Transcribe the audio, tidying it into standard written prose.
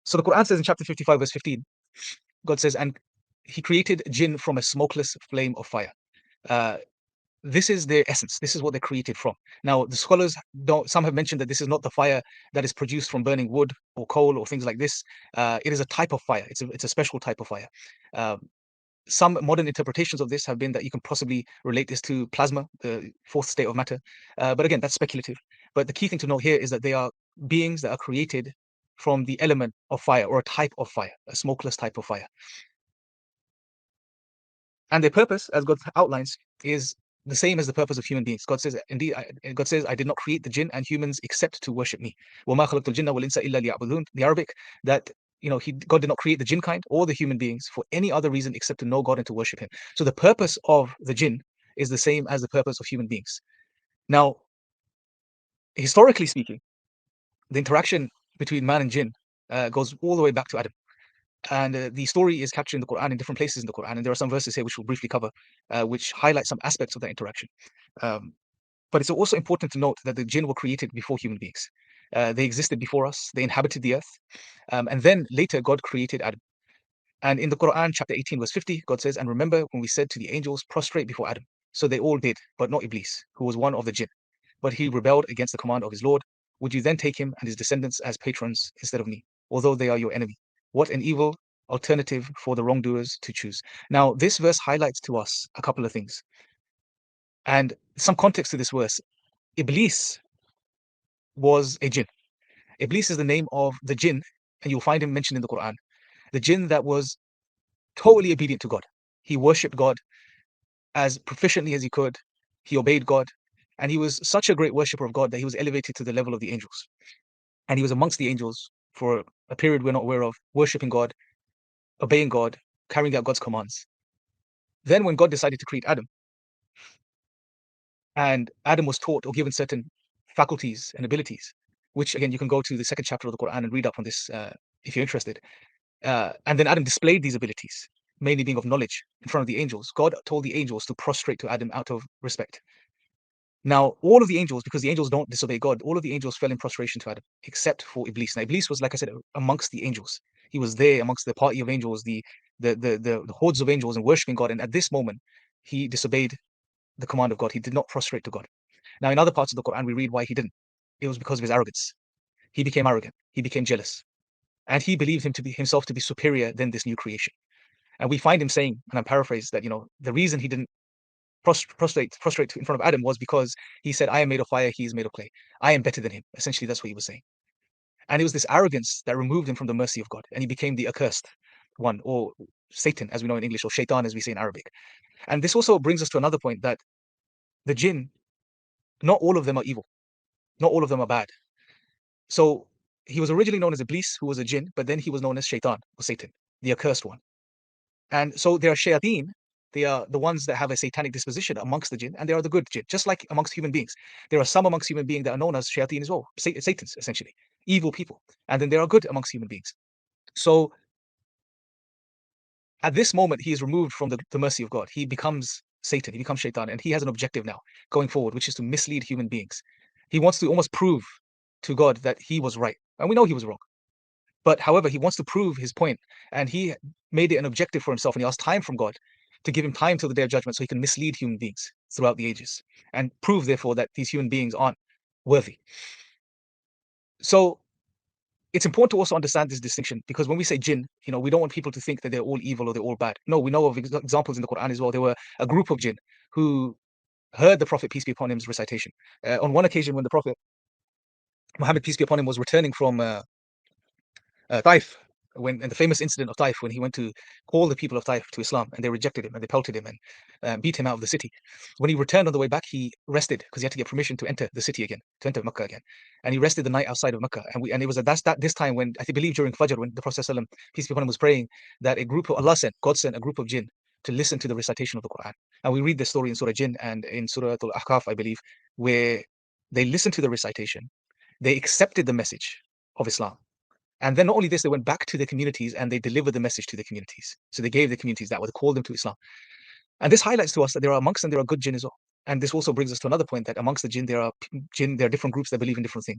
So the Quran says in chapter 55, verse 15, God says, and He created jinn from a smokeless flame of fire. Uh, this is their essence. This is what they're created from. Now, the scholars don't. Some have mentioned that this is not the fire that is produced from burning wood or coal or things like this. It is a type of fire. It's a special type of fire. Um, some modern interpretations of this have been that you can possibly relate this to plasma, the fourth state of matter. But again, that's speculative. But the key thing to note here is that they are beings that are created from the element of fire or a type of fire, a smokeless type of fire. And their purpose, as God outlines, is the same as the purpose of human beings. God says, indeed, God says, I did not create the jinn and humans except to worship me. وَمَا خَلَقْتُ الْجِنَّ وَالْإِنسَ إِلَّا لِيَعْبُدُونَ. The Arabic, that God did not create the jinn kind or the human beings for any other reason except to know God and to worship Him. So the purpose of the jinn is the same as the purpose of human beings. Now, historically speaking, the interaction between man and jinn goes all the way back to Adam. And the story is captured in the Quran in different places in the Quran. And there are some verses here which we'll briefly cover, which highlight some aspects of that interaction. Um, but it's also important to note that the jinn were created before human beings. They existed before us, they inhabited the earth. And then later, God created Adam. And in the Quran, chapter 18, verse 50, God says, and remember when we said to the angels, prostrate before Adam. So they all did, but not Iblis, who was one of the jinn. But he rebelled against the command of his Lord. Would you then take him and his descendants as patrons instead of me, although they are your enemy? What an evil alternative for the wrongdoers to choose. Now, this verse highlights to us a couple of things. And some context to this verse. Iblis was a jinn. Iblis is the name of the jinn, and you'll find him mentioned in the Quran. The jinn that was totally obedient to God. He worshipped God as proficiently as he could. He obeyed God. And he was such a great worshipper of God that he was elevated to the level of the angels. And he was amongst the angels for a period we're not aware of, worshipping God, obeying God, carrying out God's commands. Then when God decided to create Adam, and Adam was taught or given certain faculties and abilities, which again, you can go to the second chapter of the Quran and read up on this if you're interested. And then Adam displayed these abilities, mainly being of knowledge, in front of the angels. God told the angels to prostrate to Adam out of respect. Now, all of the angels, because the angels don't disobey God, all of the angels fell in prostration to Adam, except for Iblis. Now, Iblis was, like I said, amongst the angels. He was there amongst the party of angels, the hordes of angels, and worshiping God. And at this moment, he disobeyed the command of God. He did not prostrate to God. Now, in other parts of the Quran, we read why he didn't. It was because of his arrogance. He became arrogant. He became jealous, and he believed himself to be superior than this new creation. And we find him saying, and I'm paraphrased, that the reason he didn't prostrate in front of Adam was because he said, I am made of fire, he is made of clay. I am better than him. Essentially, that's what he was saying. And it was this arrogance that removed him from the mercy of God. And he became the accursed one, or Satan, as we know in English, or shaitan, as we say in Arabic. And this also brings us to another point, that the jinn, not all of them are evil. Not all of them are bad. So he was originally known as Iblis, who was a jinn, but then he was known as shaitan, or Satan, the accursed one. And so there are shayateen, they are the ones that have a satanic disposition amongst the jinn, and there are the good jinn, just like amongst human beings. There are some amongst human beings that are known as shayateen as well, Satans, essentially, evil people. And then there are good amongst human beings. So at this moment, he is removed from the mercy of God. He becomes Satan, he becomes shaitan, and he has an objective now going forward, which is to mislead human beings. He wants to almost prove to God that he was right. And we know he was wrong. But however, he wants to prove his point, and he made it an objective for himself, and he asked time from God to give him time till the day of judgment so he can mislead human beings throughout the ages and prove, therefore, that these human beings aren't worthy. So it's important to also understand this distinction, because when we say jinn, we don't want people to think that they're all evil or they're all bad. No, we know of examples in the Quran as well. There were a group of jinn who heard the Prophet, peace be upon him's recitation. On one occasion, when the Prophet, Muhammad, peace be upon him, was returning from Taif, in the famous incident of Taif, when he went to call the people of Taif to Islam, and they rejected him and they pelted him and beat him out of the city. When he returned on the way back, he rested because he had to get permission to enter the city again, to enter Mecca again, and he rested the night outside of Mecca. And it was at this time when I believe during Fajr, when the Prophet ﷺ, peace be upon him, was praying, that God sent a group of jinn to listen to the recitation of the Quran. And we read the story in Surah Jinn and in Surah Al-Ahqaf, I believe, where they listened to the recitation, they accepted the message of Islam. And then not only this, they went back to their communities and they delivered the message to the communities. So they gave the communities that, they called them to Islam. And this highlights to us that there are amongst them, there are good jinn as well. And this also brings us to another point, that amongst the jinn, there are different groups that believe in different things.